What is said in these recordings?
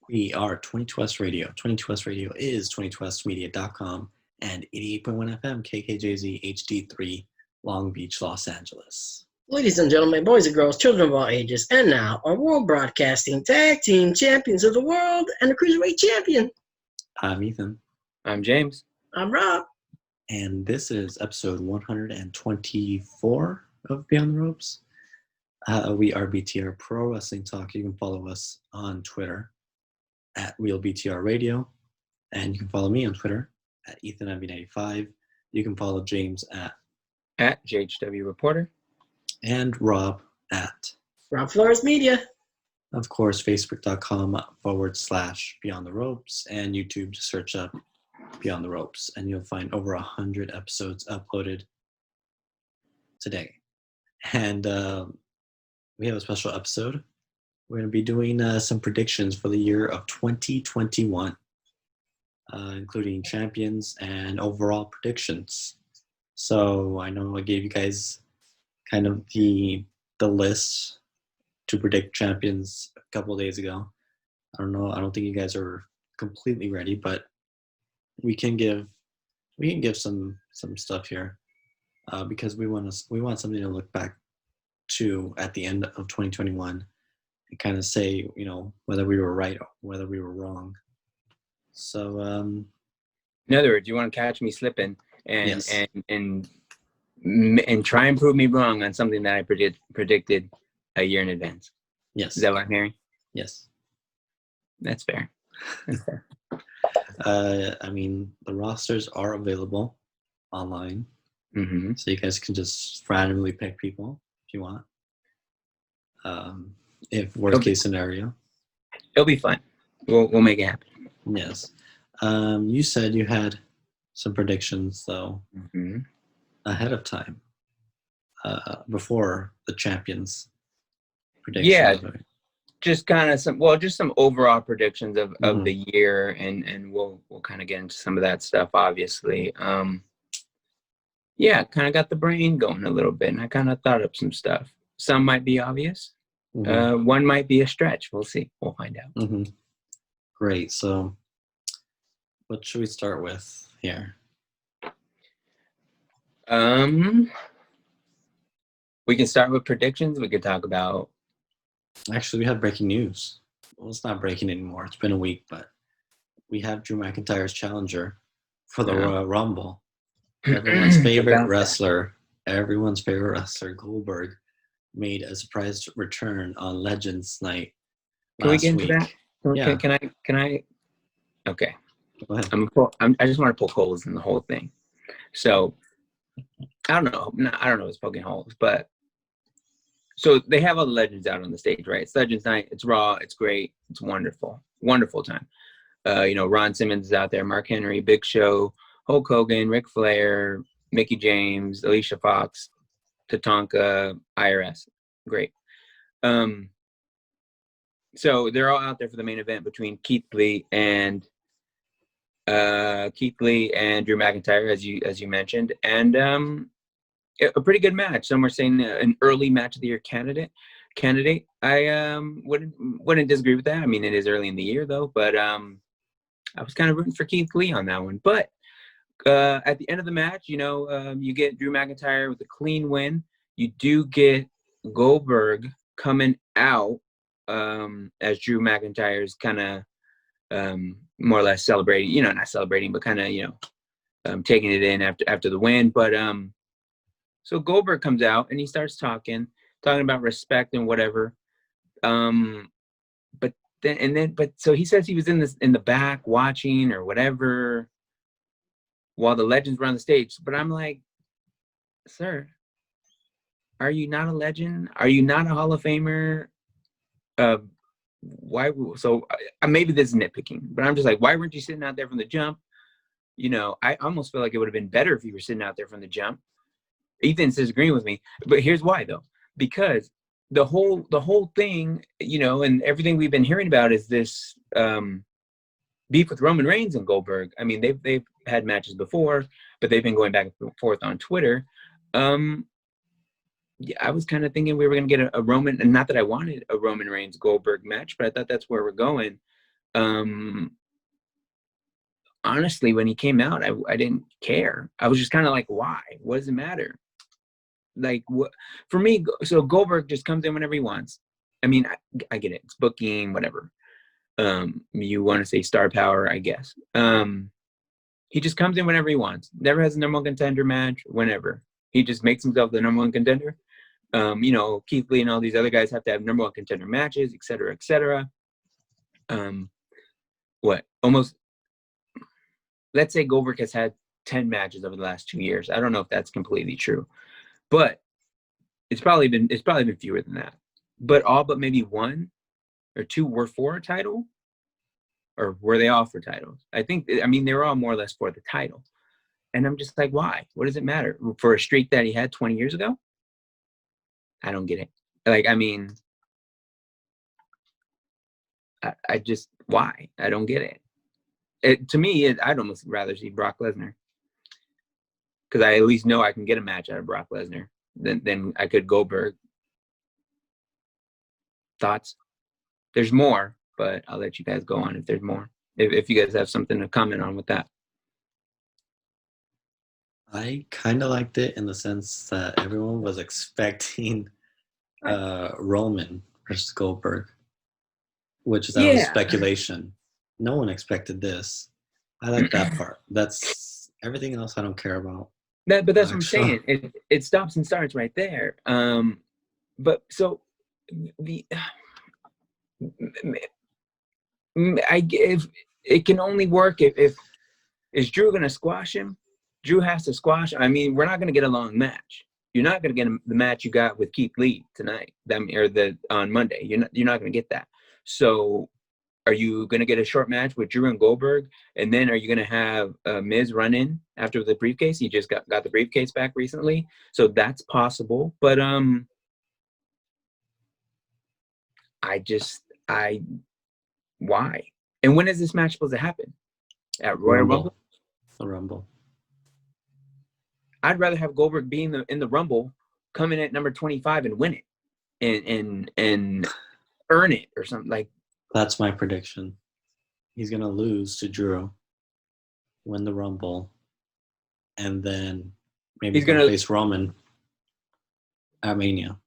We are 22S Radio. 22S Radio is 22smedia.com and 88.1 FM KKJZ HD3 Long Beach, Los Angeles. Ladies and gentlemen, boys and girls, children of all ages, and now our World Broadcasting Tag Team Champions of the World and the Cruiserweight Champion. I'm Ethan. I'm James. I'm Rob. And this is episode 124 of Beyond the Ropes. We are BTR Pro Wrestling Talk. You can follow us on Twitter at RealBTR Radio. And you can follow me on Twitter at EthanMB95. You can follow James at JHW Reporter. And Rob at Rob Flores Media. Of course, Facebook.com/Beyond the Ropes and YouTube. Just search up Beyond the Ropes and you'll find over 100 episodes uploaded today. And we have a special episode. We're going to be doing some predictions for the year of 2021, including champions and overall predictions. So I know I gave you guys kind of the list to predict champions a couple of days ago. I don't think you guys are completely ready, but we can give some stuff here because we want something to look back to at the end of 2021 and kind of say, whether we were right or whether we were wrong. So in other words, you want to catch me slipping and yes. and try and prove me wrong on something that I predicted a year in advance. Yes. Is that what I'm hearing? Yes. That's fair. I mean, the rosters are available online, so you guys can just randomly pick people if you want. If worst case scenario, it'll be fun. We'll make it happen. Yes. You said you had some predictions though ahead of time, before the champions predictions. Yeah. Just kind of some overall predictions of the year, and we'll kind of get into some of that stuff, obviously. Yeah, kind of got the brain going a little bit, and I kind of thought up some stuff. Some might be obvious. One might be a stretch. We'll see. We'll find out. Great. So what should we start with here? We can start with predictions. We could talk about... Actually, we have breaking news. Well, it's not breaking anymore. It's been a week, but we have Drew McIntyre's challenger for the Royal Rumble. Everyone's favorite wrestler, Goldberg, made a surprise return on Legends Night last week. Can we get into that? Yeah. Can I? Okay. Go ahead. I just want to poke holes in the whole thing. So, I don't know what's poking holes, but so they have all the legends out on the stage, right? It's Legends Night. It's Raw. It's great. It's wonderful. Wonderful time. Ron Simmons is out there. Mark Henry, Big Show, Hulk Hogan, Ric Flair, Mickie James, Alicia Fox, Tatanka, IRS. Great. So they're all out there for the main event between Keith Lee and Drew McIntyre, as you mentioned, and a pretty good match. Some were saying an early match of the year candidate. I wouldn't disagree with that. I mean, it is early in the year though, but I was kind of rooting for Keith Lee on that one. But at the end of the match, you get Drew McIntyre with a clean win. You do get Goldberg coming out as Drew McIntyre's kind of more or less celebrating, not celebrating, but kind of, taking it in after the win. But so Goldberg comes out and he starts talking about respect and whatever. So he says he was in the back watching or whatever while the legends were on the stage. But I'm like, sir, are you not a legend? Are you not a Hall of Famer? Why? So maybe this is nitpicking, but I'm just like, why weren't you sitting out there from the jump? I almost feel like it would have been better if you were sitting out there from the jump. Ethan's disagreeing with me, but here's why though, because the whole thing, and everything we've been hearing about is this beef with Roman Reigns and Goldberg. I mean, they've had matches before, but they've been going back and forth on Twitter. Yeah, I was kind of thinking we were going to get a Roman, and not that I wanted a Roman Reigns Goldberg match, but I thought that's where we're going. honestly, when he came out, I didn't care. I was just kind of like, why? What does it matter? Like, what for me? So Goldberg just comes in whenever he wants. I mean, I get it. It's booking, whatever. You want to say star power, I guess. He just comes in whenever he wants. Never has a number one contender match. Whenever he just makes himself the number one contender. Keith Lee and all these other guys have to have number one contender matches, et cetera, et cetera. Let's say Goldberg has had 10 matches over the last 2 years. I don't know if that's completely true, but it's probably been fewer than that. But all but maybe one or two were for a title, or were they all for titles? I mean, they were all more or less for the title. And I'm just like, why? What does it matter? For a streak that he had 20 years ago? I don't get it. Like, I mean, I just, why? I don't get it. To me, I'd almost rather see Brock Lesnar, because I at least know I can get a match out of Brock Lesnar than I could Goldberg. Thoughts? There's more, but I'll let you guys go on if there's more. If you guys have something to comment on with that. I kind of liked it in the sense that everyone was expecting Roman versus Goldberg, which that was speculation. No one expected this. I like that part. That's everything else I don't care about. But that's what I'm saying. It stops and starts right there. But so if it can only work if is Drew going to squash him? Drew has to squash. I mean, we're not going to get a long match. You're not going to get the match you got with Keith Lee tonight, on Monday. You're not going to get that. So, are you going to get a short match with Drew and Goldberg, and then are you going to have Miz run in after the briefcase? He just got the briefcase back recently, so that's possible. But why? And when is this match supposed to happen? At Royal Rumble? The Rumble. I'd rather have Goldberg be in the Rumble, come in at number 25 and win it, and earn it or something like. That's my prediction. He's gonna lose to Drew, win the Rumble, and then maybe he's gonna face Roman at Mania.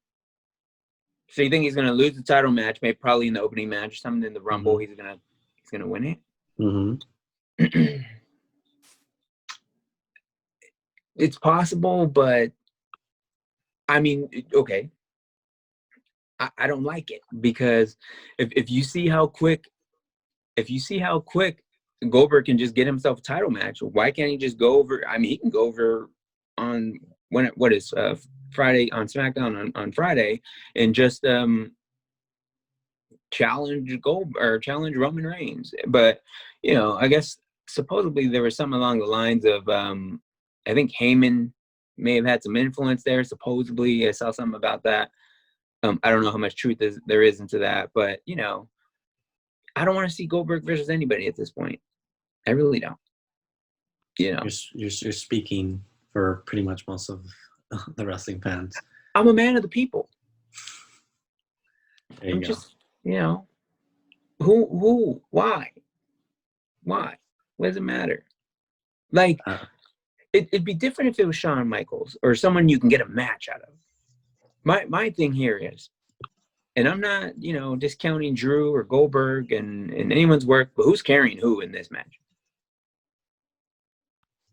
So you think he's gonna lose the title match, maybe probably in the opening match or something in the Rumble? Mm-hmm. He's gonna win it. Mm-hmm. It's possible, but I mean, okay. I don't like it, because if you see how quick Goldberg can just get himself a title match, why can't he just go over? I mean, he can go over on Friday on SmackDown on Friday and just challenge Roman Reigns. But I guess supposedly there was something along the lines of I think Heyman may have had some influence there. Supposedly, I saw something about that. I don't know how much truth there is into that, but I don't want to see Goldberg versus anybody at this point. I really don't. You're speaking for pretty much most of the wrestling fans. I'm a man of the people. There you go. Just who why what does it matter? Like it'd be different if it was Shawn Michaels or someone you can get a match out of. My thing here is, and I'm not, discounting Drew or Goldberg and anyone's work, but who's carrying who in this match?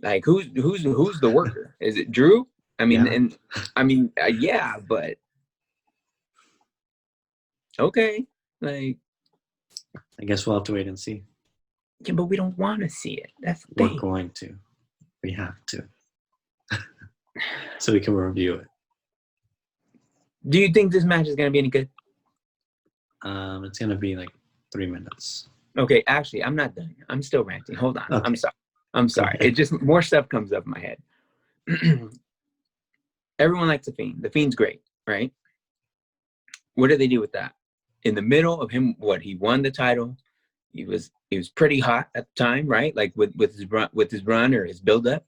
Like who's the worker? Is it Drew? I mean, yeah. Yeah, but okay, like I guess we'll have to wait and see. Yeah, but we don't want to see it. That's the thing. We're going to. We have to. So we can review it. Do you think this match is going to be any good? It's going to be like 3 minutes. Okay, actually, I'm not done. I'm still ranting. Hold on. Okay. I'm sorry. Okay. It just, more stuff comes up in my head. Everyone likes The Fiend. The Fiend's great, right? What did they do with that? In the middle of him, he won the title. He was pretty hot at the time, right? Like with his run or his build-up.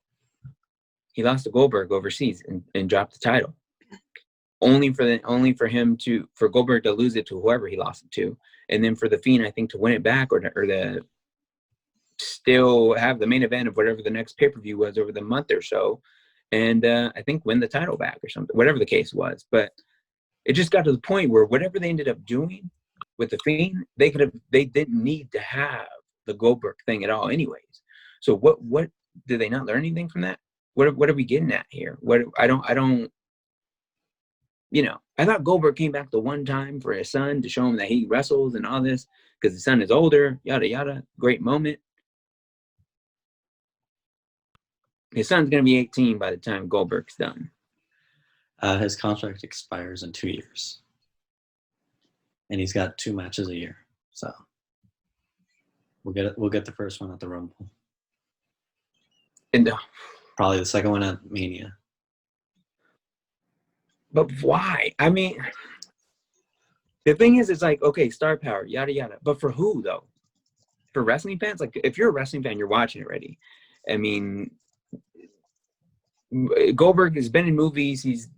He lost to Goldberg overseas and dropped the title. only for Goldberg to lose it to whoever he lost it to, and then for the Fiend, I think, to win it back or to still have the main event of whatever the next pay-per-view was over the month or so, and I think win the title back or something, whatever the case was. But it just got to the point where whatever they ended up doing with the Fiend, they didn't need to have the Goldberg thing at all anyways. So what did they not learn anything from that? What are we getting at here? I don't I thought Goldberg came back the one time for his son to show him that he wrestles and all this because his son is older, yada yada. Great moment. His son's gonna be 18 by the time Goldberg's done. His contract expires in 2 years, and he's got 2 matches a year. So we'll get the first one at the Rumble, And probably the second one at Mania. but why? I mean, the thing is, it's like, okay, star power, yada yada. But for who though? For wrestling fans? Like, if you're a wrestling fan, you're watching it already. I mean, Goldberg has been in movies. He's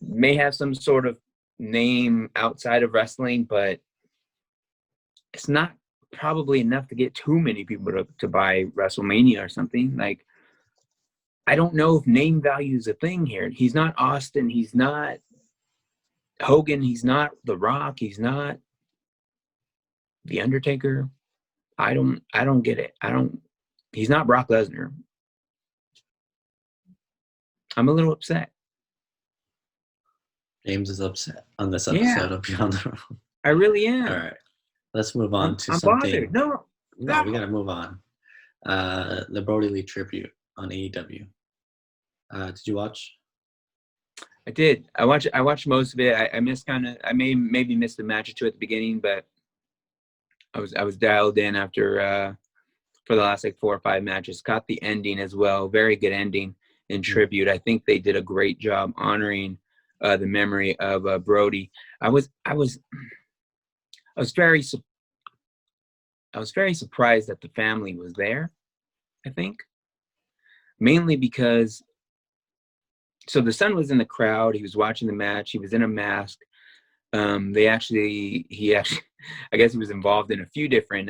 may have some sort of name outside of wrestling, but it's not probably enough to get too many people to buy WrestleMania or something. Like, I don't know if name value is a thing here. He's not Austin. He's not Hogan. He's not The Rock. He's not The Undertaker. I don't get it. He's not Brock Lesnar. I'm a little upset. James is upset on this episode of Beyond the Road. I really am. All right, let's move on to I'm something. bothered. No, we got to move on. The Brody Lee tribute on AEW. Did you watch? I did. I watched most of it. I missed maybe missed a match or two at the beginning, but I was dialed in after for the last like 4 or 5 matches. Caught the ending as well. Very good ending in tribute. I think they did a great job honoring the memory of Brody. I was very surprised that the family was there. I think mainly because the son was in the crowd. He was watching the match. He was in a mask. He actually, I guess he was involved in a few different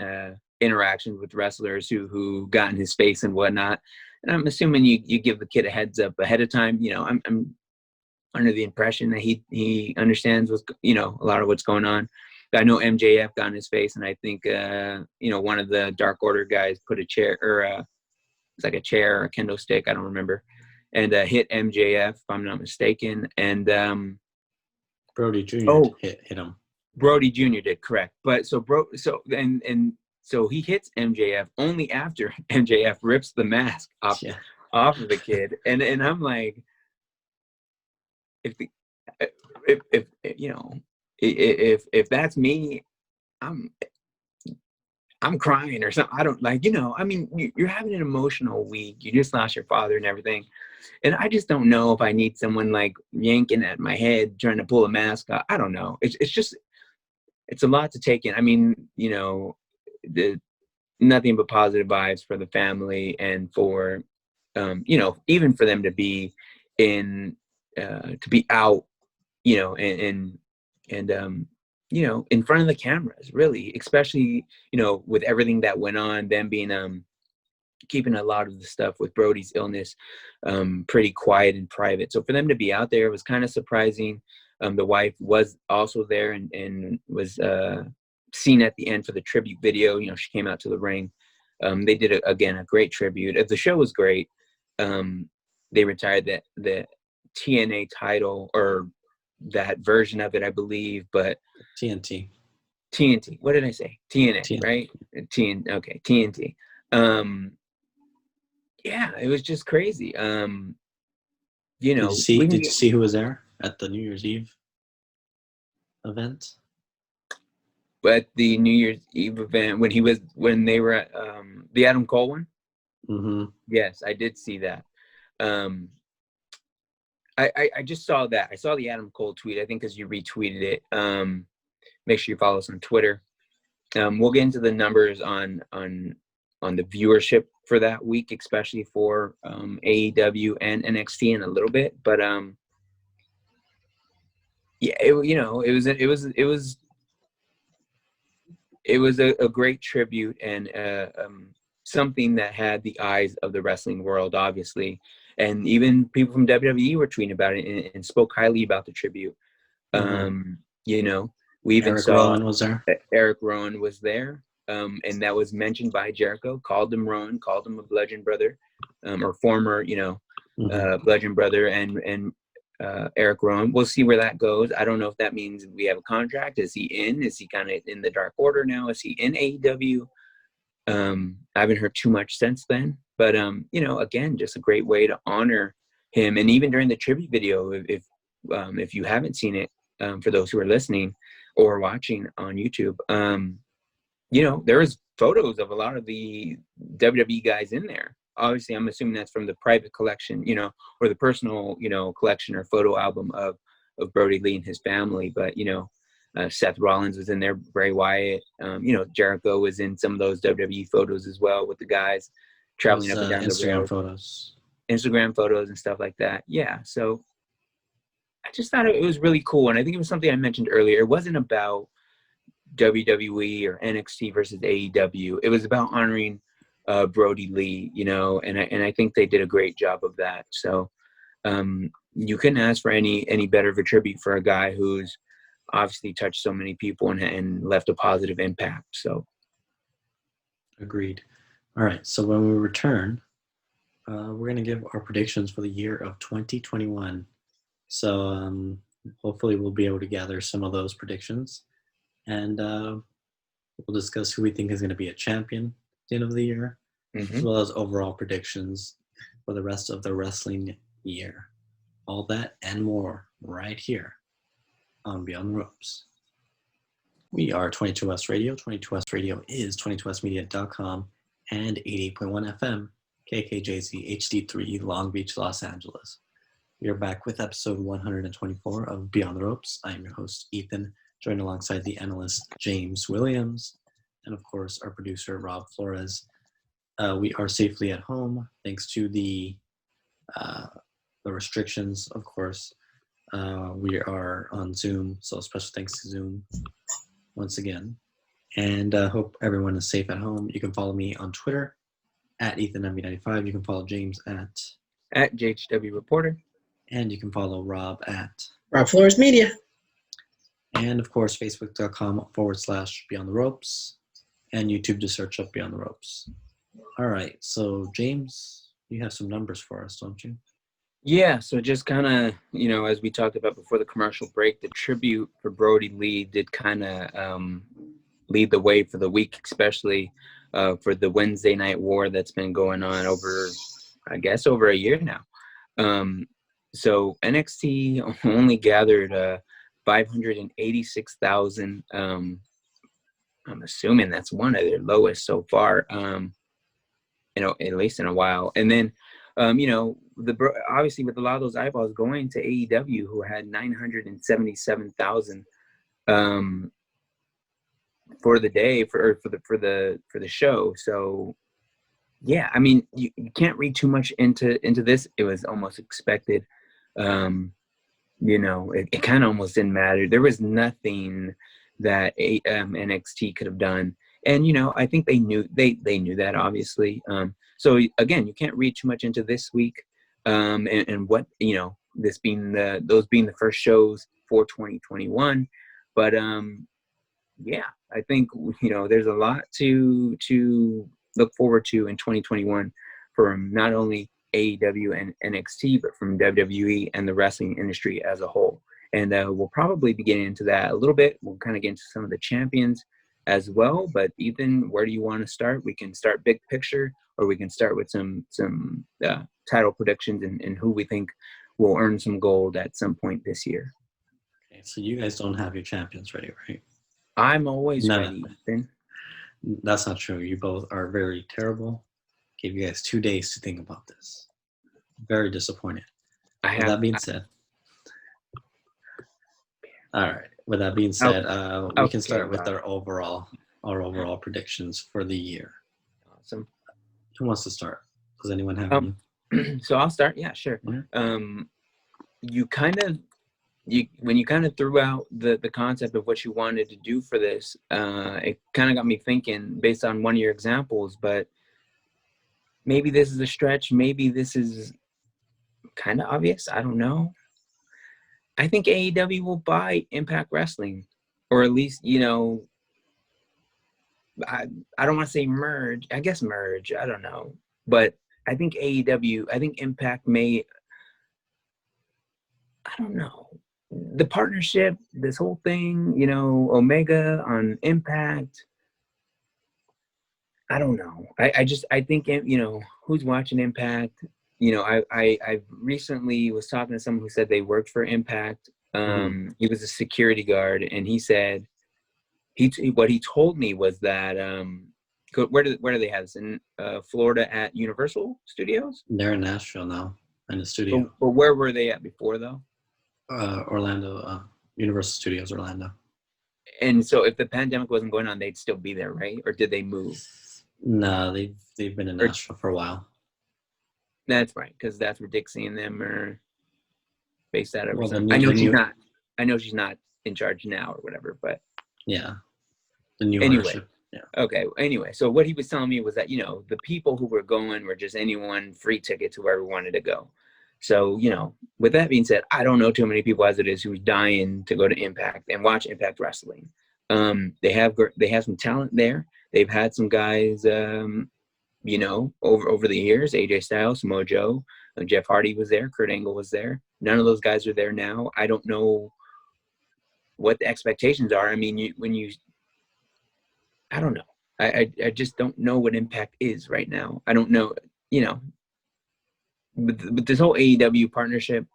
interactions with wrestlers who got in his face and whatnot. And I'm assuming you give the kid a heads up ahead of time. I'm under the impression that he understands a lot of what's going on. I know MJF got in his face, and I think one of the Dark Order guys put a chair it's like a chair or a kendo stick, I don't remember, and hit MJF if I'm not mistaken. And Brody Jr. hit him. Brody Jr. did, correct. But so he hits MJF only after MJF rips the mask off of the kid, and I'm like, if that's me, I'm crying or something. I don't you're having an emotional week. You just lost your father and everything. And I just don't know if I need someone like yanking at my head, trying to pull a mask out. I don't know. It's a lot to take in. I mean, nothing but positive vibes for the family and for, even for them to be to be out, and in front of the cameras, really, especially, with everything that went on, them being, keeping a lot of the stuff with Brody's illness, pretty quiet and private. So for them to be out there was kind of surprising. The wife was also there and was, seen at the end for the tribute video. She came out to the ring. They did a great tribute. The show was great. They retired the TNA title, or that version of it, I believe, but TNT. What did I say? TNA. Right? Okay, TNT. Yeah, it was just crazy. Did you see who was there at the New Year's Eve event? But the New Year's Eve event when they were at the Adam Cole one? Mm-hmm. Yes, I did see that. I just saw that. I saw the Adam Cole tweet, I think, because you retweeted it. Make sure you follow us on Twitter. We'll get into the numbers on the viewership for that week, especially for AEW and NXT in a little bit. But yeah, it was a great tribute, and something that had the eyes of the wrestling world, obviously, and even people from WWE were tweeting about it and spoke highly about the tribute. You know, we even Eric saw Rowan was there. Eric Rowan was there, and that was mentioned by Jericho. Called him Rowan, called him a Bludgeon Brother, or former, Bludgeon Brother, and Eric Rowan. We'll see where that goes. I don't know if that means we have a contract. Is he in? Is he kind of in the Dark Order now? Is he in AEW? I haven't heard too much since then. But again, just a great way to honor him. And even during the tribute video, if you haven't seen it, for those who are listening or watching on YouTube, there was photos of a lot of the WWE guys in there. Obviously, I'm assuming that's from the private collection, or the personal, collection or photo album of Brody Lee and his family. But, Seth Rollins was in there, Bray Wyatt, Jericho was in some of those WWE photos as well with the guys traveling up and down the road. Instagram photos and stuff like that. Yeah. So I just thought it was really cool. And I think it was something I mentioned earlier. It wasn't about WWE or NXT versus AEW. It was about honoring Brody Lee, and I think they did a great job of that. So you couldn't ask for any better of a tribute for a guy who's obviously touched so many people and left a positive impact. So agreed. All right, so when we return, we're going to give our predictions for the year of 2021. So hopefully we'll be able to gather some of those predictions, and we'll discuss who we think is going to be a champion at the end of the year, as well as overall predictions for the rest of the wrestling year. All that and more right here on Beyond the Ropes. We are 22S Radio. 22S Radio is 22smedia.com and 88.1 FM, KKJZ HD3, Long Beach, Los Angeles. We are back with episode 124 of Beyond the Ropes. I am your host, Ethan, joined alongside the analyst James Williams, and of course our producer Rob Flores. We are safely at home thanks to the restrictions, of course. We are on Zoom, so special thanks to Zoom once again. And hope everyone is safe at home. You can follow me on Twitter at EthanMB95. You can follow James at JHW Reporter. And you can follow Rob at Rob Flores Media. And of course, Facebook.com/Beyond the Ropes. And YouTube to search up Beyond the Ropes. All right, so James, you have some numbers for us, don't you? Yeah, so just kind of, as we talked about before the commercial break, the tribute for Brody Lee did kind of lead the way for the week, especially for the Wednesday Night War that's been going on over a year now. So NXT only gathered 586,000. I'm assuming that's one of their lowest so far, at least in a while. And then, obviously with a lot of those eyeballs going to AEW, who had 977,000 for the day for the show. So yeah, I mean, you can't read too much into this. It was almost expected. It kind of almost didn't matter. There was nothing that NXT could have done, and I think they knew that, obviously. So again, you can't read too much into this week, and what this being those being the first shows for 2021. But yeah, I think there's a lot to look forward to in 2021 from not only AEW and NXT, but from WWE and the wrestling industry as a whole. And we'll probably be getting into that a little bit. We'll kind of get into some of the champions as well. But Ethan, where do you want to start? We can start big picture, or we can start with some title predictions and who we think will earn some gold at some point this year. Okay, so you guys don't have your champions ready, right? I'm always ready, Ethan. That's not true. You both are very terrible. Gave you guys 2 days to think about this. Very disappointed. With that being said, we can start with our overall predictions for the year. Awesome. Who wants to start? Does anyone have any? So I'll start. Yeah, sure. Yeah. You kind of when you kind of threw out the concept of what you wanted to do for this, it kind of got me thinking based on one of your examples, but maybe this is a stretch. Maybe this is kind of obvious. I don't know. I think AEW will buy Impact Wrestling, or at least, you know, I don't want to say merge. I guess merge. I don't know. But I think AEW, I think Impact may, I don't know. The partnership, this whole thing, you know, Omega on Impact. I don't know. I think, you know, who's watching Impact? You know, I recently was talking to someone who said they worked for Impact. He was a security guard, and he said, what he told me was that where do they have this in Florida at Universal Studios? They're in Nashville now in the studio. But where were they at before though? Orlando, Universal Studios, Orlando. And so if the pandemic wasn't going on, they'd still be there, right? Or did they move? No, they've been in Nashville for a while. That's right, because that's where Dixie and them are based out of. Well, I know she's not in charge now or whatever, but yeah, the new anyway. ownership. Yeah. Okay. Anyway, so what he was telling me was that, you know, the people who were going were just anyone free ticket to wherever wanted to go. So, you know, with that being said, I don't know too many people as it is who's dying to go to Impact and watch Impact Wrestling. They have some talent there. They've had some guys, you know, over the years. AJ Styles, Samoa Joe, Jeff Hardy was there. Kurt Angle was there. None of those guys are there now. I don't know what the expectations are. I mean, I don't know. I just don't know what Impact is right now. I don't know, you know, with this whole AEW partnership,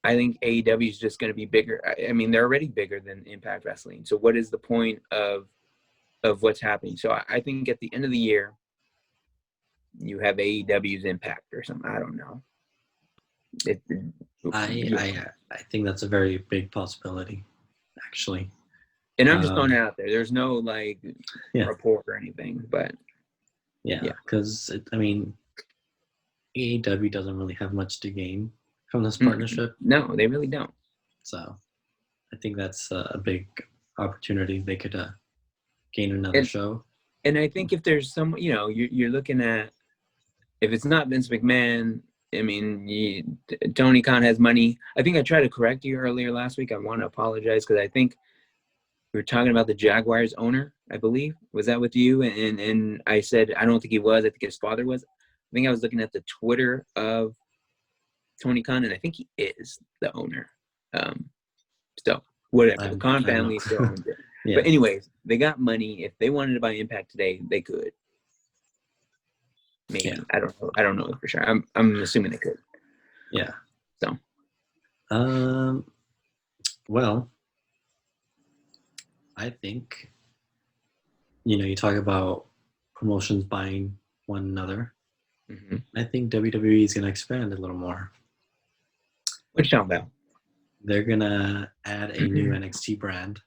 I think AEW is just going to be bigger. I mean, they're already bigger than Impact Wrestling. So what is the point of what's happening? So I think at the end of the year, you have AEW's Impact or something. I don't know. I think that's a very big possibility, actually. And I'm just throwing it out there. There's no like report or anything, but because I mean, AEW doesn't really have much to gain from this partnership. No, they really don't. So I think that's a big opportunity. They could gain another show. And I think if there's some, you know, you're looking at, if it's not Vince McMahon, I mean, Tony Khan has money. I think I tried to correct you earlier last week. I want to apologize because I think we were talking about the Jaguars owner, I believe. Was that with you? And I said, I don't think he was. I think his father was. I think I was looking at the Twitter of Tony Khan, and I think he is the owner. So whatever. The Khan family still owns it. Yeah. But anyways, they got money. If they wanted to buy Impact today, they could. Maybe. Yeah. I don't know for sure. I'm assuming they could. Yeah. So. Well, I think, you know, you talk about promotions buying one another. Mm-hmm. I think WWE is going to expand a little more. What you talking about? They're going to add a new NXT brand,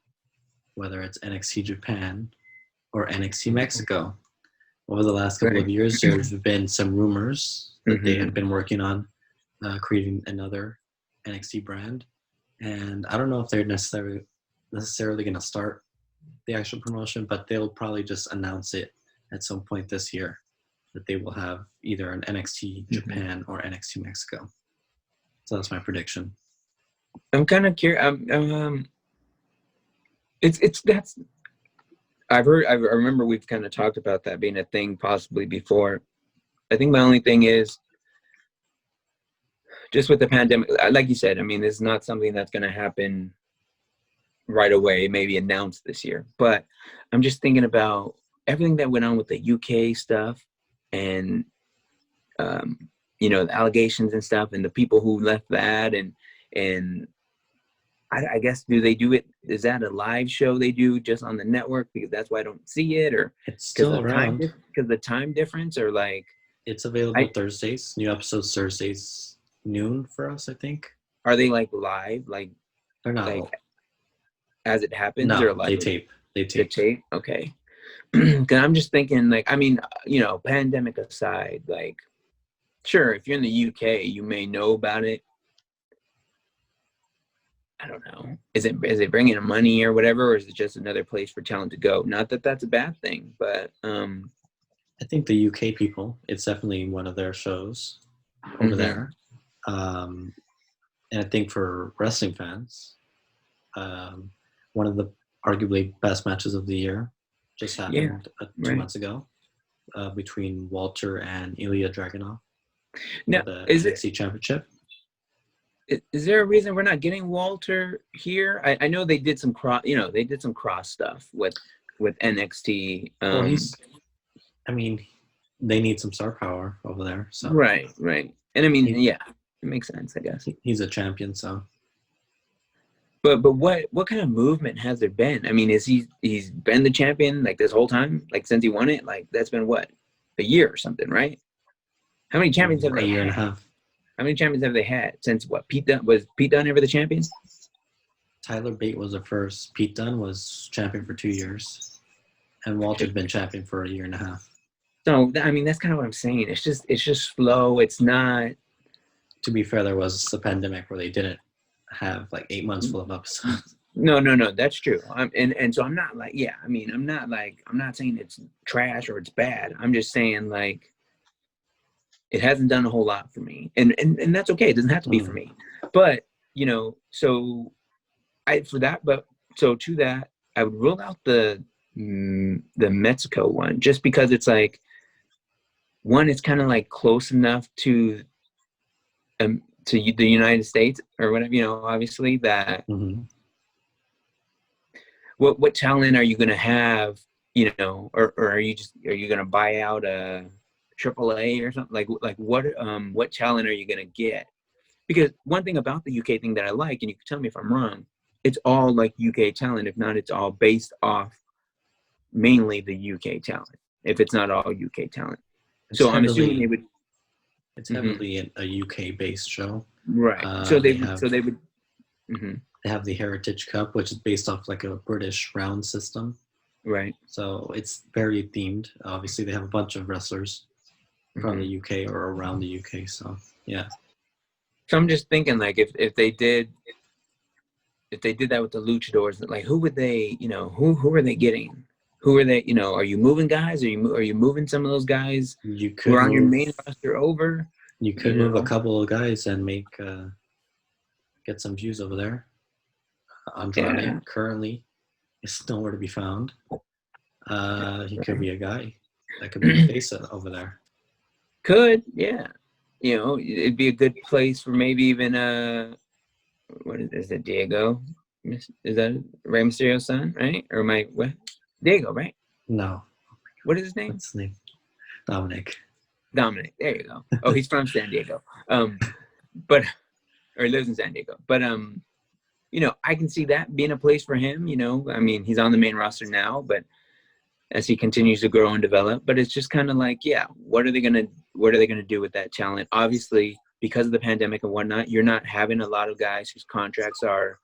whether it's NXT Japan or NXT Mexico. Over the last couple of years, there have been some rumors that they had been working on creating another NXT brand. And I don't know if they're necessarily going to start the actual promotion, but they'll probably just announce it at some point this year that they will have either an NXT Japan or NXT Mexico. So that's my prediction. I'm kind of curious. I remember we've kind of talked about that being a thing possibly before. I think my only thing is just with the pandemic, like you said, I mean, this is not something that's going to happen right away, maybe announced this year. But I'm just thinking about everything that went on with the UK stuff and, you know, the allegations and stuff and the people who left that. And I guess, do they do it? Is that a live show they do just on the network? Because that's why I don't see it, or it's still around because the time difference, or like it's available Thursdays. New episodes Thursdays noon for us, I think. Are they like live? Like they're not like as it happens, no, or like they tape. They tape. Okay. Because I'm just thinking, like, I mean, you know, pandemic aside, like, sure, if you're in the UK, you may know about it. I don't know. Is it bringing in money or whatever, or is it just another place for talent to go? Not that that's a bad thing, but I think the UK people, it's definitely one of their shows over there. And I think for wrestling fans, one of the arguably best matches of the year just happened 2 months ago between Walter and Ilya Dragunov now, for the is NXT Championship. Is there a reason we're not getting Walter here? I know they did some cross stuff with NXT. Well, they need some star power over there. So right. And I mean, it makes sense, I guess. He's a champion, so. But what kind of movement has there been? I mean, he's been the champion like this whole time, like since he won it? Like that's been what, a year or something, right? How many champions have they had? A year and a half. How many champions have they had since what? Was Pete Dunne ever the champion? Tyler Bate was the first. Pete Dunne was champion for 2 years, and Walter's been champion for a year and a half. So I mean, that's kind of what I'm saying. It's just slow. It's not. To be fair, there was a pandemic where they didn't have like 8 months full of episodes. No, that's true. And so I'm not like, I'm not saying it's trash or it's bad. I'm just saying like it hasn't done a whole lot for me, and that's okay. It doesn't have to be for me, but so to that I would rule out the Mexico one just because it's like one, it's kind of like close enough to the United States or whatever, obviously that. What talent are you going to have, or are you going to buy out a AAA or something like what talent are you going to get? Because one thing about the UK thing that I like, and you can tell me if I'm wrong, it's all like UK talent. If not, it's all based off mainly the UK talent. If it's not all UK talent. So I'm assuming they would. It's heavily a UK based show. Right. So they would. They have the Heritage Cup, which is based off like a British round system. Right. So it's very themed. Obviously, they have a bunch of wrestlers from the UK or around the UK. So yeah. So I'm just thinking, like, if they did that with the luchadors, like, who would they, who are they getting? Who are they? Are you moving guys? Are you moving some of those guys who are on your main roster over? You could move a couple of guys and get some views over there. Andrade currently is nowhere to be found. He could be a guy that could be a face over there. Could, yeah. It'd be a good place for maybe even what is it, Diego? Is that Rey Mysterio's son, right? Or what? Diego, right? No. What is his name? What's his name? Dominic. There you go. Oh, he's from San Diego. Or he lives in San Diego. But I can see that being a place for him. I mean, he's on the main roster now, but as he continues to grow and develop, but it's just kind of like, what are they gonna do with that talent? Obviously, because of the pandemic and whatnot, you're not having a lot of guys whose contracts are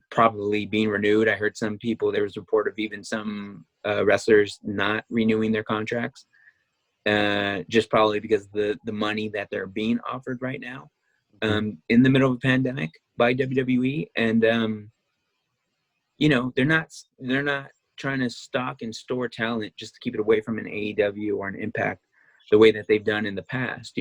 probably being renewed. I heard there was a report of even some wrestlers not renewing their contracts, just probably because the money that they're being offered right now in the middle of a pandemic by WWE, and they're not trying to stock and store talent just to keep it away from an AEW or an Impact the way that they've done in the past,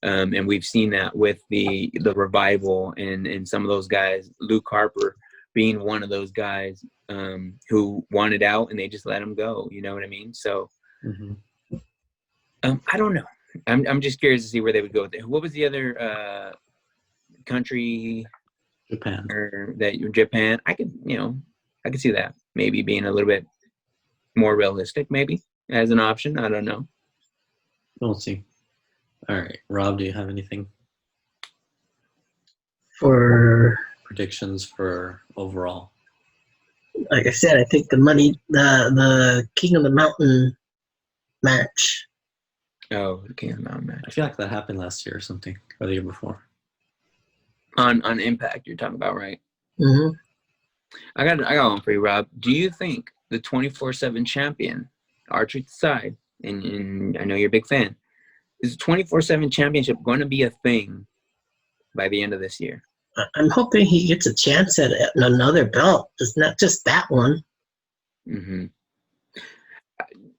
and we've seen that with the Revival and some of those guys, Luke Harper being one of those guys who wanted out and they just let him go. You know what I mean? So I don't know. I'm just curious to see where they would go with it. What was the other country? Japan. Japan. I could see that maybe being a little bit more realistic, maybe as an option. I don't know. We'll see. All right, Rob, do you have anything for predictions for overall? Like I said, I think the King of the Mountain match. Oh, the King of the Mountain match. I feel like that happened last year or something, or the year before. On Impact, you're talking about, right? Mm-hmm. I got one for you, Rob. Do you think the 24/7 champion, archery aside, and I know you're a big fan, is the 24/7 championship going to be a thing by the end of this year? I'm hoping he gets a chance at another belt. It's not just that one. Mm-hmm.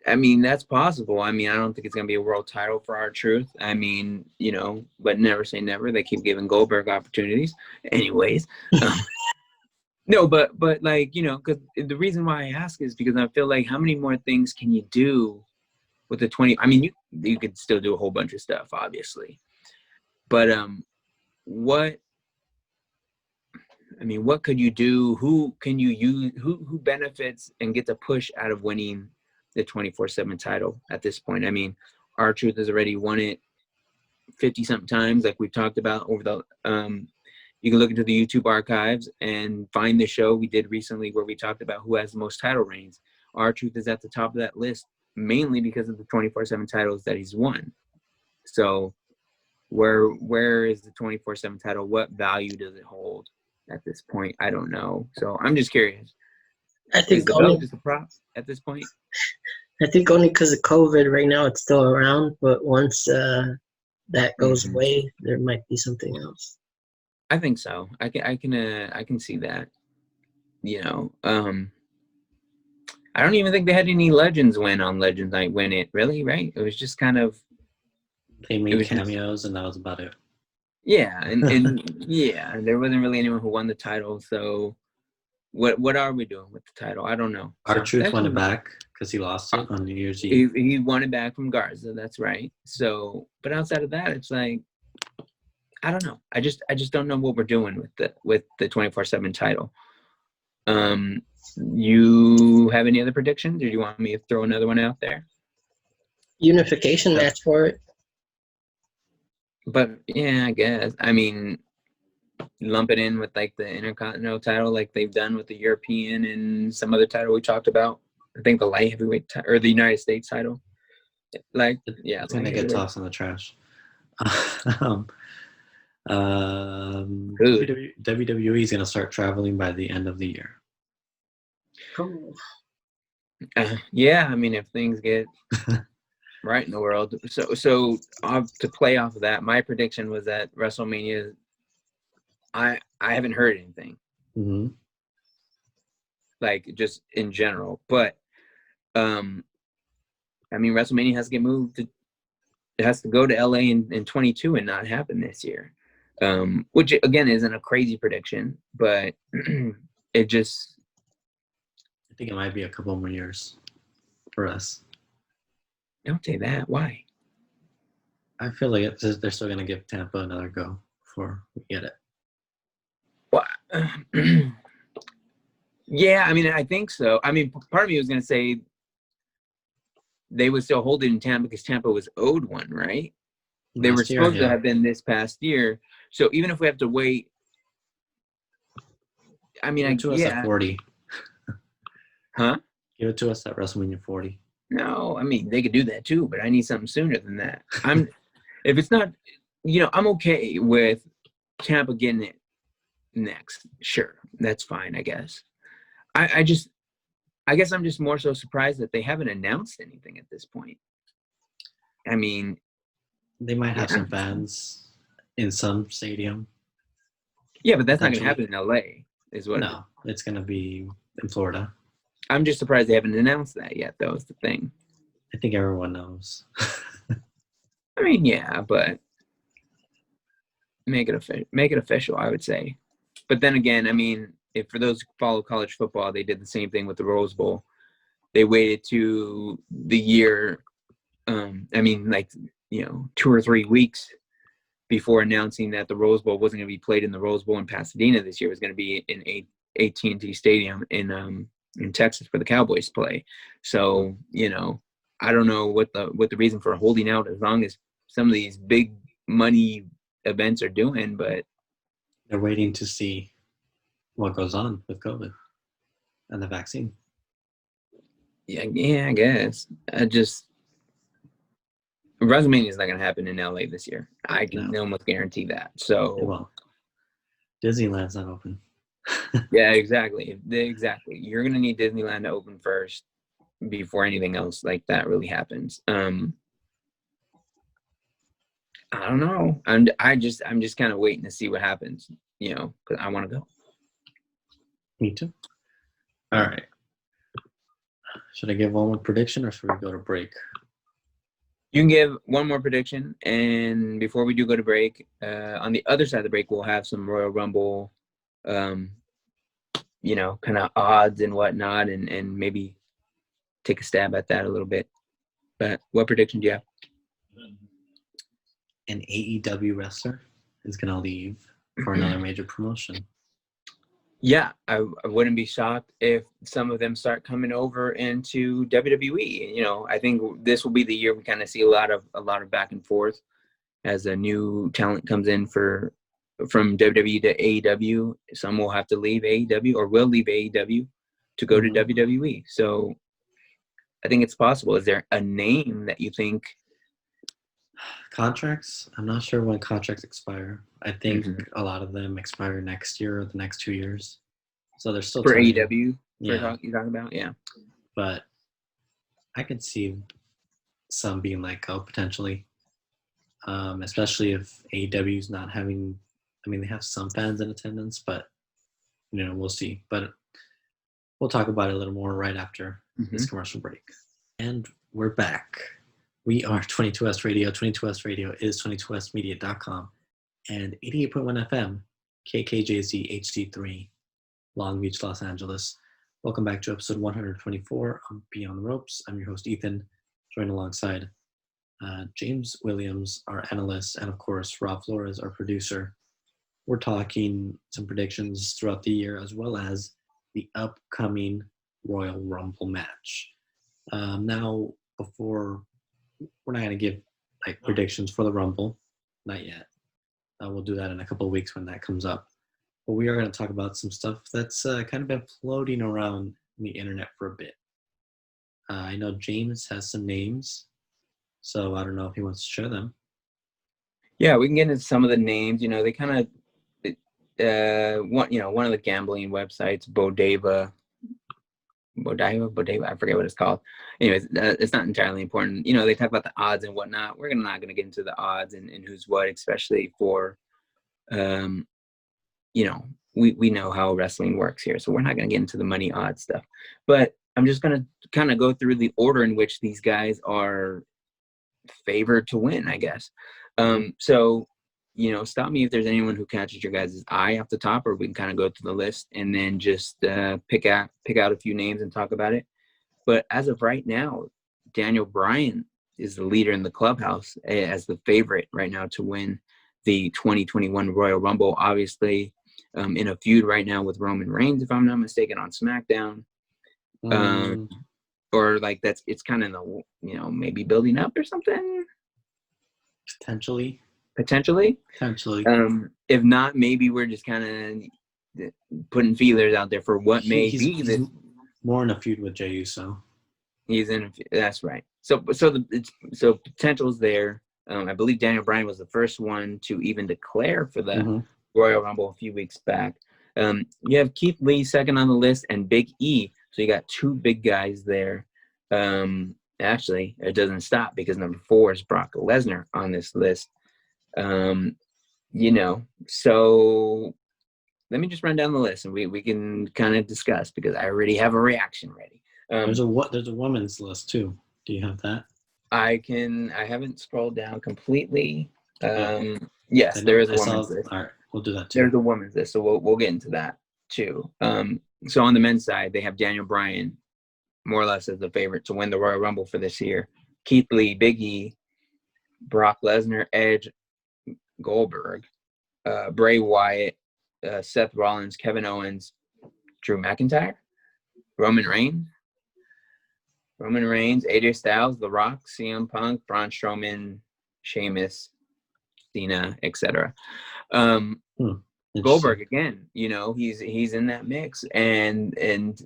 I mean, that's possible. I mean, I don't think it's going to be a world title for R-Truth. I mean, but never say never. They keep giving Goldberg opportunities. Anyways. No, but like, because the reason why I ask is because I feel like how many more things can you do with the 20? I mean, you could still do a whole bunch of stuff, obviously. But what could you do? Who can you use? Who benefits and gets a push out of winning the 24/7 title at this point? I mean, R-Truth has already won it 50-something times, like we've talked about over the you can look into the YouTube archives and find the show we did recently where we talked about who has the most title reigns. R-Truth is at the top of that list, mainly because of the 24/7 titles that he's won. So where is the 24/7 title? What value does it hold at this point? I don't know. So I'm just curious. I Is think the belt just a prop at this point? I think only because of COVID right now it's still around, but once that goes away, there might be something else. I think so. I can see that. I don't even think they had any legends win on Legends Night win it, really, right? It was just kind of they made cameos and that was about it. Yeah, and yeah, there wasn't really anyone who won the title. So what are we doing with the title? I don't know. R-Truth won it back because he lost it on New Year's Eve. He won it back from Garza, that's right. So, but outside of that, it's like, I don't know. I just don't know what we're doing with the 24/7 title. You have any other predictions, or do you want me to throw another one out there? Unification match for it. But yeah, I guess. I mean, lump it in with like the Intercontinental title, like they've done with the European and some other title we talked about. I think the light heavyweight or the United States title. Like, yeah, it's gonna get tossed in the trash. WWE is gonna start traveling by the end of the year. Cool. Yeah, I mean, if things get right in the world, so to play off of that, my prediction was that WrestleMania. I haven't heard anything, like just in general, but I mean, WrestleMania has to get moved. It has to go to LA in 22 and not happen this year, which again isn't a crazy prediction, but it just. I think it might be a couple more years for us. Don't say that. Why? I feel like they're still going to give Tampa another go before we get it. Well, yeah, I mean, I think so. I mean, part of me was going to say they would still hold it in Tampa because Tampa was owed one, right? They were supposed to have been this past year. So even if we have to wait, I mean, give it to us at 40. Huh? Give it to us at WrestleMania 40. No, I mean, they could do that too, but I need something sooner than that. If it's not, I'm okay with Tampa getting it next. Sure, that's fine, I guess. I guess I'm just more so surprised that they haven't announced anything at this point. I mean, they might have some fans in some stadium. Yeah, but that's not going to happen in LA, is what. No, it's going to be in Florida. I'm just surprised they haven't announced that yet, though, is the thing. I think everyone knows. I mean, yeah, but make it official, I would say. But then again, I mean, if for those who follow college football, they did the same thing with the Rose Bowl. They waited to the year, 2 or 3 weeks before announcing that the Rose Bowl wasn't going to be played in the Rose Bowl in Pasadena this year. It was going to be in AT&T Stadium in Texas for the Cowboys play. So, I don't know what the reason for holding out as long as some of these big money events are doing, but they're waiting to see what goes on with COVID and the vaccine. Yeah, I guess. WrestleMania is not going to happen in LA this year. I can almost guarantee that. So, well, Disneyland's not open. Yeah, exactly. You're going to need Disneyland to open first before anything else like that really happens. I don't know. I'm just kind of waiting to see what happens. because I want to go. Me too. All right. Should I give one more prediction or should we go to break? You can give one more prediction, and before we do go to break, on the other side of the break, we'll have some Royal Rumble, kind of odds and whatnot, and maybe take a stab at that a little bit. But what prediction do you have? An AEW wrestler is going to leave for another major promotion. Yeah, I wouldn't be shocked if some of them start coming over into WWE. I think this will be the year we kind of see a lot of back and forth as a new talent comes in from WWE to AEW. Some will have to leave AEW or will leave AEW to go to WWE. So I think it's possible. Is there a name that you think? Contracts? I'm not sure when contracts expire. I think a lot of them expire next year or the next 2 years. So there's still for time. AEW. Yeah. You're talking about, yeah. But I could see some being let go potentially, especially if AEW's not having. I mean, they have some fans in attendance, but we'll see. But we'll talk about it a little more right after this commercial break. And we're back. We are 22S Radio. 22S Radio is 22smedia.com and 88.1 FM, KKJZ HD3, Long Beach, Los Angeles. Welcome back to episode 124 of Beyond the Ropes. I'm your host, Ethan, joined alongside James Williams, our analyst, and of course, Rob Flores, our producer. We're talking some predictions throughout the year as well as the upcoming Royal Rumble match. Now, we're not going to give predictions for the Rumble, not yet. We'll do that in a couple of weeks when that comes up. But we are going to talk about some stuff that's kind of been floating around the internet for a bit. I know James has some names, so I don't know if he wants to share them. Yeah, we can get into some of the names. They kind of, one of the gambling websites, Bodega, I forget what it's called. Anyways, it's not entirely important. They talk about the odds and whatnot. We're not going to get into the odds and who's what, especially for, we know how wrestling works here. So we're not going to get into the money odds stuff. But I'm just going to kind of go through the order in which these guys are favored to win, I guess. So stop me if there's anyone who catches your guys' eye off the top, or we can kind of go through the list and then just pick out a few names and talk about it. But as of right now, Daniel Bryan is the leader in the clubhouse as the favorite right now to win the 2021 Royal Rumble. Obviously, in a feud right now with Roman Reigns, if I'm not mistaken, on SmackDown. Or it's kind of maybe building up or something. Potentially. If not, maybe we're just kind of putting feelers out there for what may be. He's more in a feud with Jey Uso. He's in. That's right. So potential's there. I believe Daniel Bryan was the first one to even declare for the Royal Rumble a few weeks back. You have Keith Lee second on the list and Big E. So you got two big guys there. Actually, it doesn't stop because number 4 is Brock Lesnar on this list. So let me just run down the list and we can kind of discuss because I already have a reaction ready. There's a women's list too. Do you have that? I haven't scrolled down completely. Yes, there is a women's list. All right, we'll do that too. There's a women's list, so we'll get into that too. So on the men's side, they have Daniel Bryan more or less as the favorite to win the Royal Rumble for this year. Keith Lee, Big E, Brock Lesnar, Edge, Goldberg, Bray Wyatt, Seth Rollins, Kevin Owens, Drew McIntyre, Roman Reigns, AJ Styles, The Rock, CM Punk, Braun Strowman, Sheamus, Cena, etc. Goldberg again, he's in that mix, and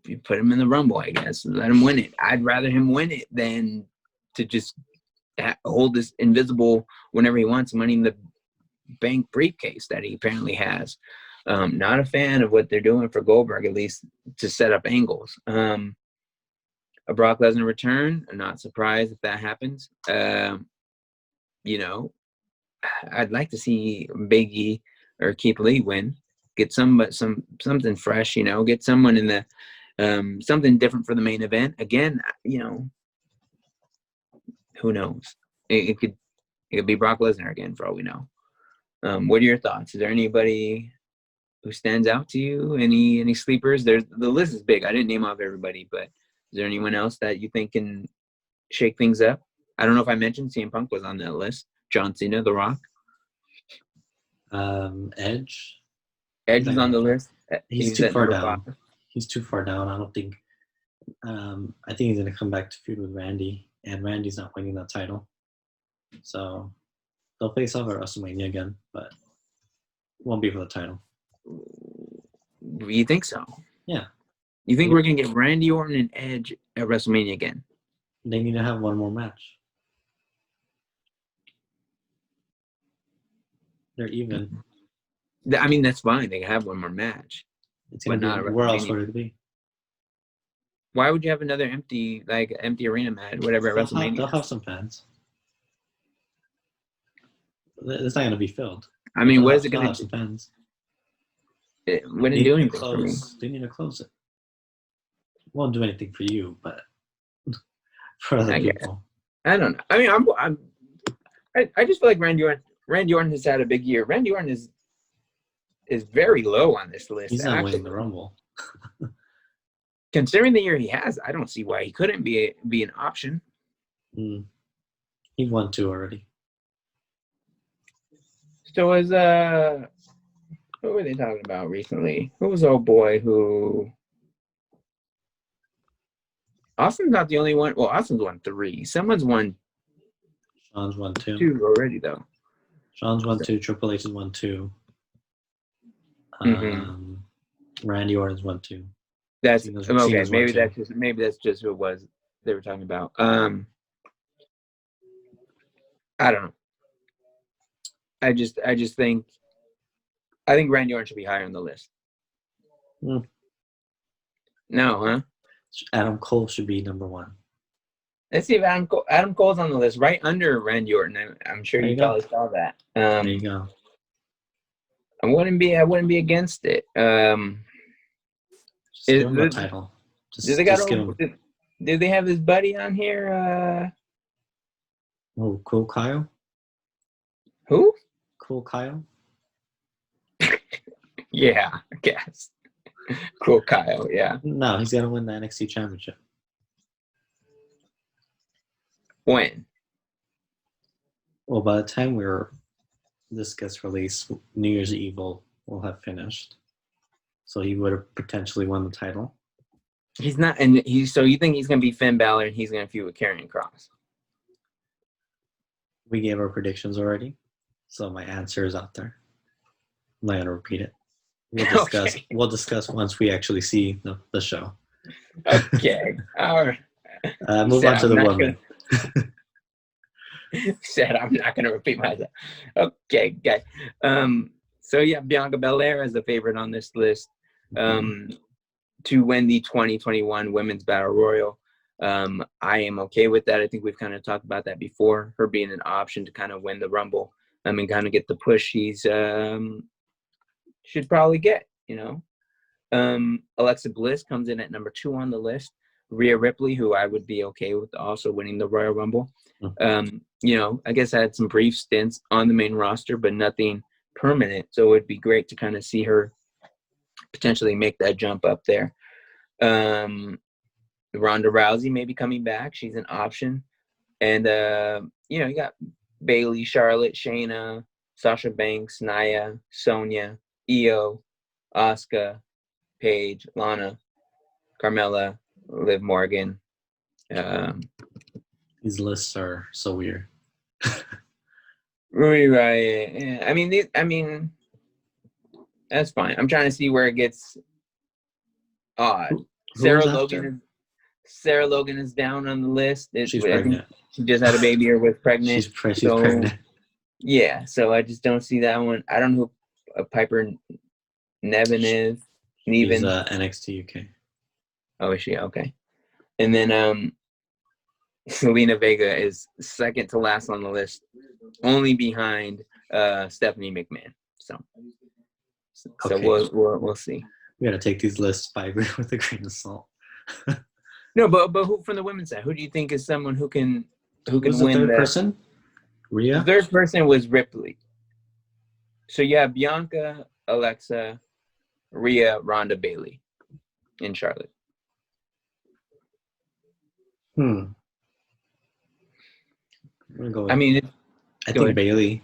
you put him in the Rumble, I guess. Let him win it. I'd rather him win it than to just hold this invisible, whenever he wants, Money in the Bank briefcase that he apparently has. Not a fan of what they're doing for Goldberg, at least to set up angles. A Brock Lesnar return, I'm not surprised if that happens. I'd like to see Big E or Keith Lee win. Get something fresh, get someone in the something different for the main event. Again, who knows? It could be Brock Lesnar again for all we know. What are your thoughts? Is there anybody who stands out to you? Any sleepers? The list is big. I didn't name off everybody, but is there anyone else that you think can shake things up? I don't know if I mentioned CM Punk was on that list. John Cena, The Rock. Edge. Edge is on the list. He's too far down. He's too far down. I don't think. I think he's going to come back to feud with Randy, and Randy's not winning that title. So they'll face off at WrestleMania again, but it won't be for the title. You think so? Yeah. You think we're going to get Randy Orton and Edge at WrestleMania again? They need to have one more match. They're even. I mean, that's fine. They can have one more match. It's going to be where else would it be? Why would you have another empty arena match, whatever, at WrestleMania? They'll have some fans. It's not going to be filled. I mean, what is it going to have some fans? It wouldn't do anything for me. They need to close it. Won't do anything for you, but for other people. I don't know. I mean, I just feel like Randy Orton has had a big year. Randy Orton is very low on this list. He's not winning the Rumble. Considering the year he has, I don't see why he couldn't be an option. He won 2 already. So what were they talking about recently? Who was old boy who? Austin's not the only one. Well, Austin's won 3. Someone's won. Sean's won 2. 2 already though. Sean's won 2. Triple H has won 2. Randy Orton's won 2. That's okay. Maybe that's just who it was they were talking about. I don't know. I think Randy Orton should be higher on the list. No, huh? Adam Cole should be number 1. Let's see if Adam Cole's on the list, right under Randy Orton. I'm sure you probably saw that. There you go. I wouldn't be against it. Just give him a title. Do they have his buddy on here? Cool Kyle. Who? Cool Kyle. Yeah, I guess. Cool Kyle. Yeah. No, he's got to win the NXT Championship. When? Well, by the time this gets released, New Year's Eve will have finished. So he would have potentially won the title. He's not, so you think he's going to be Finn Balor and he's going to feud with Karrion Kross? We gave our predictions already, so my answer is out there. I'm not going to repeat it. We'll discuss once we actually see the show. Okay. All right. Move on to the women. Said I'm not going to repeat myself. Okay, guys. So yeah, Bianca Belair is the favorite on this list to win the 2021 Women's Battle Royal. I am okay with that. I think we've kind of talked about that before. Her being an option to kind of win the Rumble. I mean, kind of get the push she's should probably get. Alexa Bliss comes in at number 2 on the list. Rhea Ripley, who I would be okay with also winning the Royal Rumble. I guess I had some brief stints on the main roster, but nothing permanent. So it would be great to kind of see her potentially make that jump up there. Ronda Rousey may be coming back. She's an option. And, you got Bayley, Charlotte, Shayna, Sasha Banks, Nia, Sonya, Io, Asuka, Paige, Lana, Carmella, Liv Morgan. These lists are so weird. Right. Yeah. I mean, that's fine. I'm trying to see where it gets odd. Sarah Logan is down on the list. She's pregnant. She just had a baby or was pregnant. She's pregnant. Yeah, so I just don't see that one. I don't know who Piper Niven is. She's NXT UK. Oh, is she? Okay. And then, Selena Vega is second to last on the list, only behind Stephanie McMahon. So Okay. we'll see. We got to take these lists with a grain of salt. No, but who from the women's side? Who do you think is someone who can Who's win the third person? Rhea? The third person was Ripley. So you have Bianca, Alexa, Rhea, Ronda, Bailey in Charlotte. I'm gonna go with, I mean, I think Bailey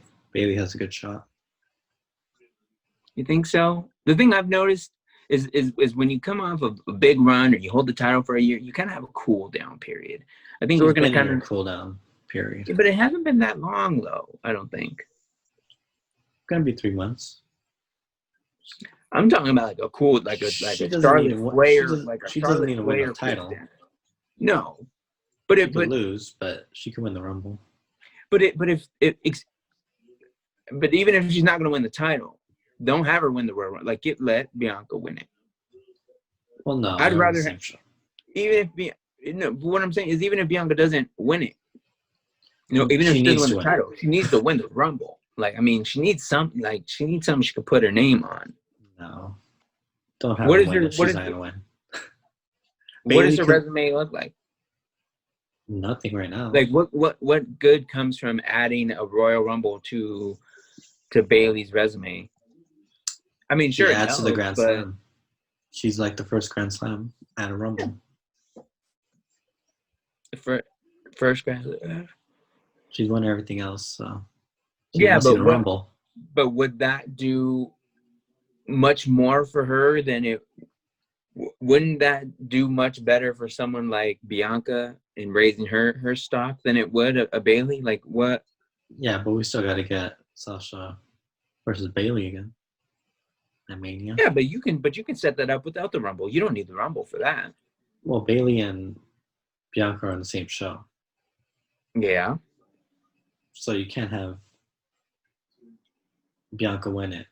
has a good shot. You think so? The thing I've noticed is when you come off of a big run or you hold the title for a year, you kind of have a cool down period. I think we're going to kind of cool down period. Yeah, but it hasn't been that long though. I don't think. It's gonna be 3 months. I'm talking about like a cool, like a Charlotte Flair, she doesn't need to win the title. No, but she could lose, but she can win the Rumble. But even if she's not going to win the title, don't have her win the Royal Rumble. Like, let Bianca win it. Well, no, I'd rather what I'm saying is even if Bianca doesn't win it, even if she doesn't win the title, she needs to win the Rumble. Like, I mean, she needs something. Like, she needs something she can put her name on. No, don't have her win. She's not gonna win. What does her resume look like? Nothing right now. Like, what good comes from adding a Royal Rumble to Bailey's resume? I mean, sure, it adds to the Grand Slam. She's like the first Grand Slam at a Rumble. First Grand Slam. She's won everything else, so Rumble. But would that do much more for her than it? Wouldn't that do much better for someone like Bianca in raising her stock than it would a Bailey? Like what? Yeah, but we still got to get Sasha versus Bailey again at Mania. Yeah, but you can set that up without the Rumble. You don't need the Rumble for that. Well, Bailey and Bianca are on the same show. Yeah. So you can't have Bianca win it,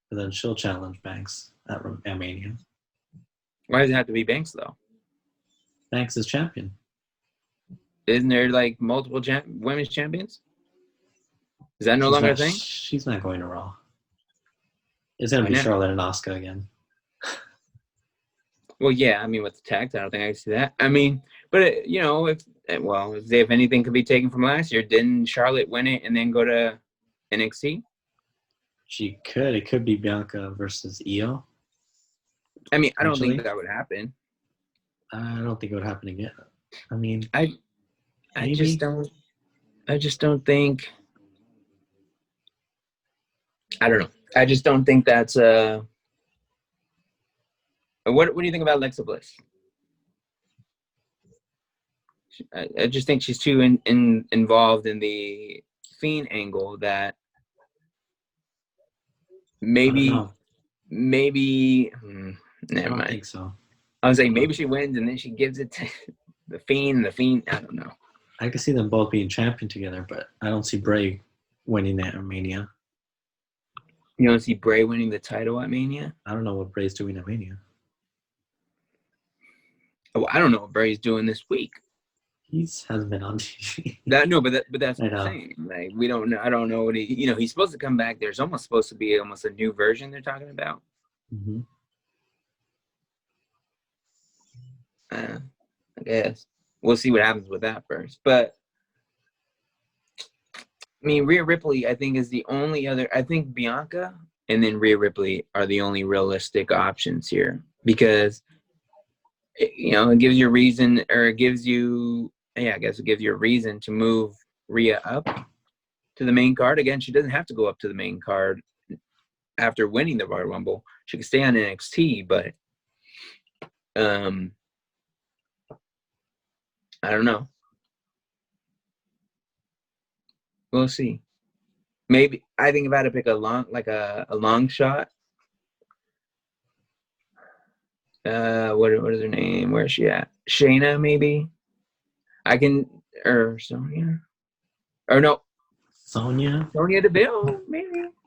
but then she'll challenge Banks at Mania. Why does it have to be Banks though? Banks is champion. Isn't there like multiple women's champions? Is that no longer a thing? She's not going to Raw. It's going to be Charlotte and Asuka again. Well, yeah. I mean, with the tags, I don't think I can see that. I mean, but if anything could be taken from last year, didn't Charlotte win it and then go to NXT? She could. It could be Bianca versus Io. I mean, I don't think that would happen. I don't think it would happen again. I mean, I just don't think. I don't know. I just don't think that's What do you think about Alexa Bliss? I just think she's too involved in the Fiend angle that maybe never mind. I think so. I was saying maybe she wins and then she gives it to the Fiend. I don't know. I could see them both being champion together, but I don't see Bray winning that at Mania. You don't see Bray winning the title at Mania? I don't know what Bray's doing at Mania. Oh, I don't know what Bray's doing this week. He hasn't been on TV. But that's what I'm saying. Like, we don't know. I don't know what he's supposed to come back. There's almost supposed to be almost a new version they're talking about. Mm-hmm. I guess we'll see what happens with that first. But I mean, Rhea Ripley, I think, is the only other. I think Bianca and then Rhea Ripley are the only realistic options here because it gives you a reason, or it gives you, I guess it gives you a reason to move Rhea up to the main card. Again, she doesn't have to go up to the main card after winning the Royal Rumble. She can stay on NXT, but I don't know. We'll see. Maybe I think if I had to pick a long shot. What is her name? Where is she at? Shayna, maybe. Sonya. Or no. Sonya Deville,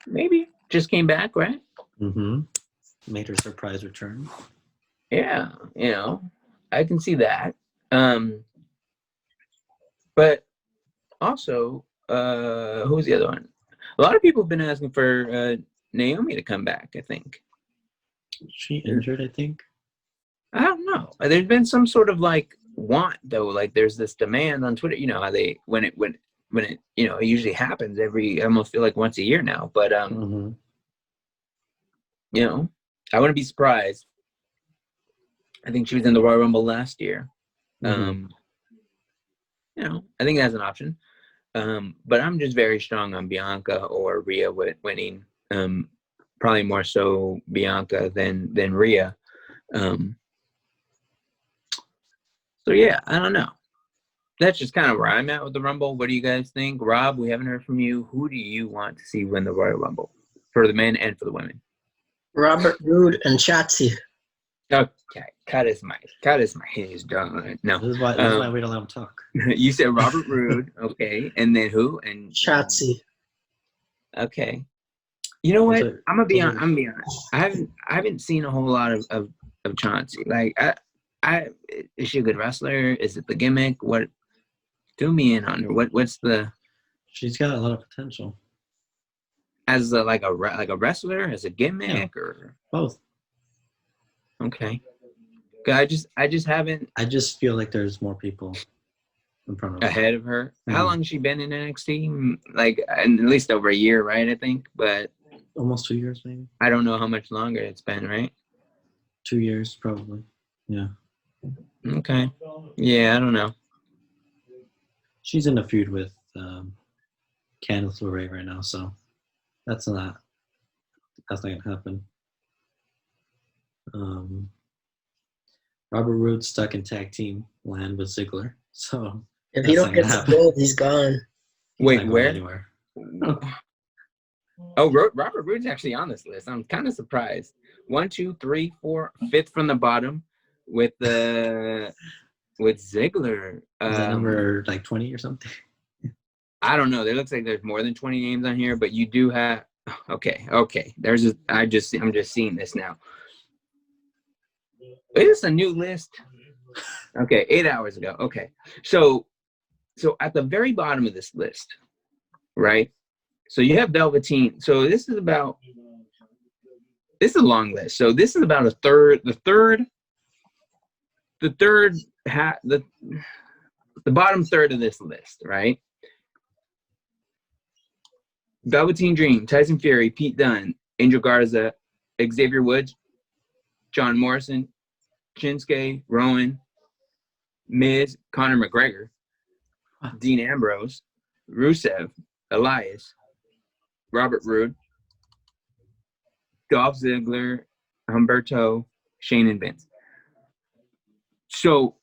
maybe. Just came back, right? Mm-hmm. Made her surprise return. Yeah, I can see that. But also, who's the other one? A lot of people have been asking for Naomi to come back, I think. She injured, I think. I don't know. There's been some sort of like want though. Like there's this demand on Twitter. You know how they when it you know it usually happens I almost feel like once a year now. But you know, I wouldn't be surprised. I think she was in the Royal Rumble last year. You know, I think that's an option. But I'm just very strong on Bianca or Rhea winning. Probably more so Bianca than Rhea. So yeah, I don't know. That's just kind of where I'm at with the Rumble. What do you guys think? Rob, we haven't heard from you. Who do you want to see win the Royal Rumble for the men and for the women? Robert Roode and Shotzi. Okay, cut his mic. He's done. No, This is why we don't let him talk. You said Robert Roode, okay, and then who? And Shotzi. Okay. You know what? I'm gonna be honest. I haven't seen a whole lot of Chauncey. Like, is she a good wrestler? Is it the gimmick? What? Do me in on her. What's the? She's got a lot of potential. As like a wrestler, as a gimmick, or both. Okay. I just haven't. I just feel like there's more people in front of her. Ahead of her. How long has she been in NXT? Like, at least over a year, right? I think, but almost 2 years, maybe. I don't know how much longer it's been, right? 2 years, probably. Yeah. Okay. Yeah, I don't know. She's in a feud with Candice LeRae right now, so that's not gonna happen. Robert Roode's stuck in tag team land with Ziggler, so if he don't get the gold, he's gone. Wait, where? Anywhere. Oh, Robert Roode's actually on this list. I'm kind of surprised. 1, 2, 3, 4, 5th from the bottom with Ziggler. Is that number like 20 or something? I don't know. There looks like there's more than 20 names on here, but you do have. Okay. I'm just seeing this now. Is this a new list? Okay, 8 hours ago. Okay, so at the very bottom of this list, right? So you have Velveteen. So this is a long list. So this is about the bottom third of this list, right? Velveteen Dream, Tyson Fury, Pete Dunne, Angel Garza, Xavier Woods, John Morrison, Shinsuke, Rowan, Miz, Conor McGregor, Dean Ambrose, Rusev, Elias, Robert Roode, Dolph Ziggler, Humberto, Shane, and Vince. So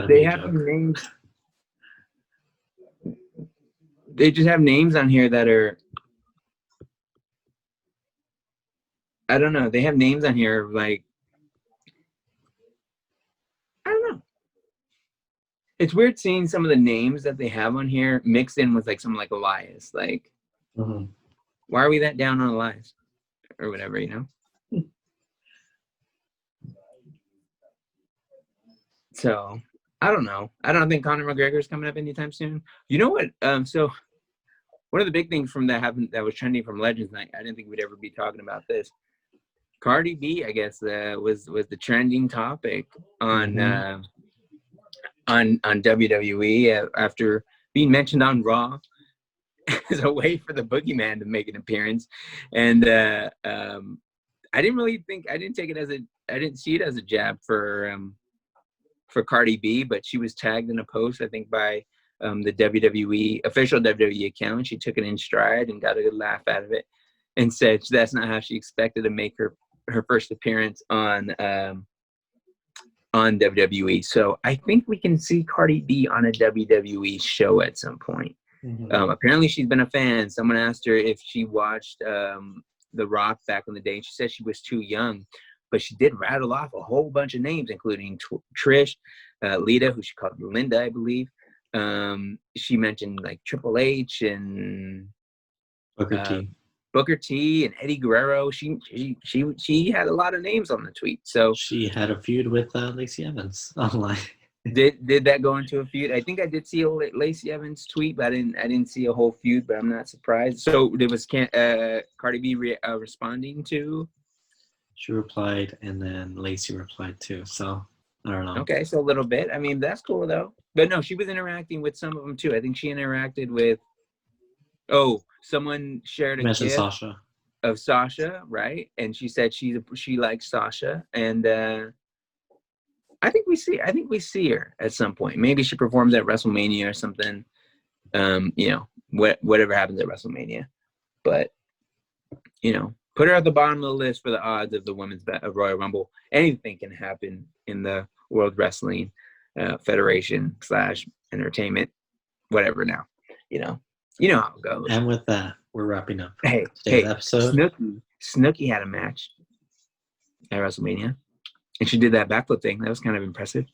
they have names. They just have names on here that are, I don't know. They have names on here like, I don't know. It's weird seeing some of the names that they have on here mixed in with like someone like Elias. Like, why are we that down on Elias or whatever, you know? So I don't know. I don't think Conor McGregor is coming up anytime soon. You know what? So one of the big things from that was trending from Legends Night. I didn't think we'd ever be talking about this. Cardi B, I guess, was the trending topic on WWE after being mentioned on Raw as a way for the Boogeyman to make an appearance, and I didn't see it as a jab for Cardi B, but she was tagged in a post, I think, by the WWE official WWE account. She took it in stride and got a good laugh out of it, and said that's not how she expected to make her first appearance on WWE. So I think we can see Cardi B on a WWE show at some point. Apparently she's been a fan. Someone asked her if she watched The Rock back in the day, and she said she was too young, but she did rattle off a whole bunch of names, including Trish, Lita, who she called Linda, I believe. She mentioned like Triple H and Booker T and Eddie Guerrero. She had a lot of names on the tweet. So she had a feud with Lacey Evans online. Did that go into a feud? I think I did see a Lacey Evans tweet, but I didn't see a whole feud. But I'm not surprised. So there was Cardi B responding to. She replied, and then Lacey replied too. So I don't know. Okay, so a little bit. I mean, that's cool though. But no, she was interacting with some of them too. I think she interacted with. Oh, someone shared a Mentioned GIF Sasha. of Sasha, right? And she said she likes Sasha, and I think we see her at some point. Maybe she performs at WrestleMania or something. Whatever happens at WrestleMania, but put her at the bottom of the list for the odds of the women's of Royal Rumble. Anything can happen in the World Wrestling Federation / entertainment, whatever. Now, you know how it goes. And with that, we're wrapping up today's episode. Snooki had a match at WrestleMania, and she did that backflip thing. That was kind of impressive.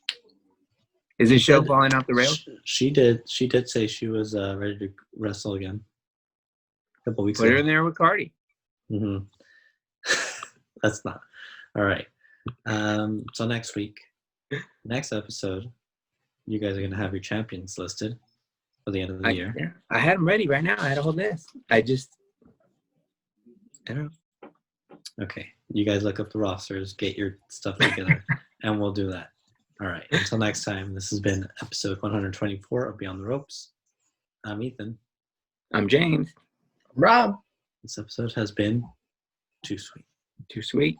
Is this show falling off the rails? She did say she was ready to wrestle again a couple weeks ago. Put her in there with Cardi. Mm-hmm. That's not all right. So next episode, you guys are gonna have your champions listed for the end of the year. Yeah, I had them ready right now. I had a whole list. I don't know. Okay, you guys look up the rosters, get your stuff together, and we'll do that. All right. Until next time, this has been episode 124 of Beyond the Ropes. I'm Ethan. I'm James. Rob. This episode has been too sweet. Too sweet.